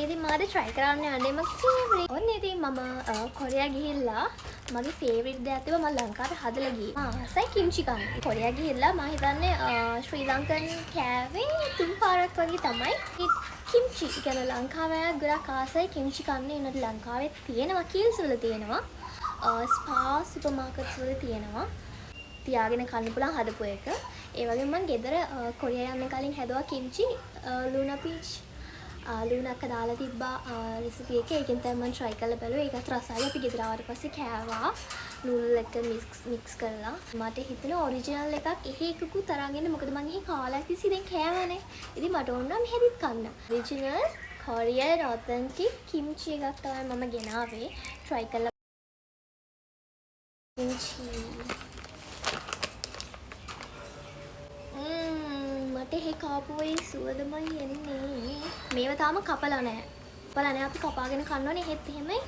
ඉතින් මාද try කරන්න යන්නේ මගේ favorite. ඔන්න ඉතින් මම කොරියා ගිහිල්ලා මගේ favorite දෙයක් තිබ්බා මම ලංකාවේ හදලා ගියේ. ආසයි කිම්චි කන්න. කොරියා ගිහිල්ලා මම හිතන්නේ ශ්‍රී ලංකන් කෑවේ 3 පාරක් වගේ තමයි. කිම්චි කියන්නේ ලංකාවේ අය ගොඩක් ආසයි කිම්චි කන්න. ඒනට ලංකාවේ තියෙනවා කීල්ස් වල තියෙනවා. ස්පා සුපර් මාකට්ස් වල තියෙනවා. තියාගෙන කන්න පුළුවන් හදපු එක. ඒ වගේම මම ගෙදර කොරියා යන්න කලින් හැදුවා කිම්චි ලුනා පීච් ලුණක් දාලා තිබ්බා රෙසිපි එකේ. ඒකෙන් තමයි මම try කරලා බැලුවා. ඒකත් රසයි. අපි ගෙදර ආවට පස්සේ කෑවා. නූල් එක මික්ස් කරලා. මට හිතුණා ඔරිජිනල් එකක් එහෙ එකකුත් අරගෙන මොකද මම එහෙ කාලා තිස්සේ දැන් කෑවනේ. ඉතින් මට ඕන නම් මෙහෙදිත් කන්න. ඔරිජිනල් කොරියන් ඔතෙන්ටික් කිම්චි එකක් තමයි මම ගෙනාවේ. try කරලා කිම්චි මට එහෙ කාපුවේ සුවඳමයි එන්නේ. මේව තාම කපලා නැහැ. කපලා නැහැ. අපි කපාගෙන කන්න ඕනේ. එහෙත් එහෙමයි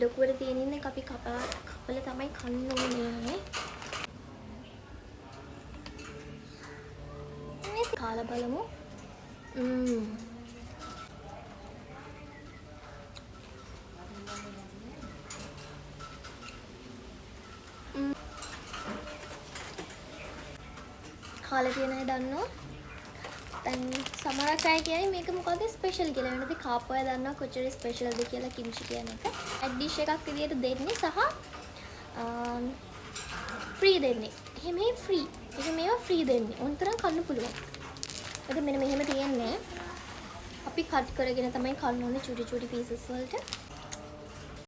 ලොකුවට තියෙන ඉන්න අපි කපලා තමයි කන්න ඕනේ. මේ කාලා බලමු. කාලා තියෙන අය දන්නවා. දැන් සමහරක් අය කියයි මේක මොකද ස්පෙෂල් කියලා. වෙනද කාපු අය දන්නවා කොච්චර ස්පෙෂල්ද කියලා කිම්චි කියන එක. ඇඩ් ඩිෂ් එකක් විදියට දෙන්නේ සහ ෆ්‍රී දෙන්නේ. එහෙම ෆ්‍රී. ඒක මේවා ෆ්‍රී දෙන්නේ. උන්තරම් කන්න පුළුවන්. ඒක මෙන්න මෙහෙම තියෙන්නේ. අපි කට් කරගෙන තමයි කන්න ඕනේ චුටි චුටි පීසස් වලට.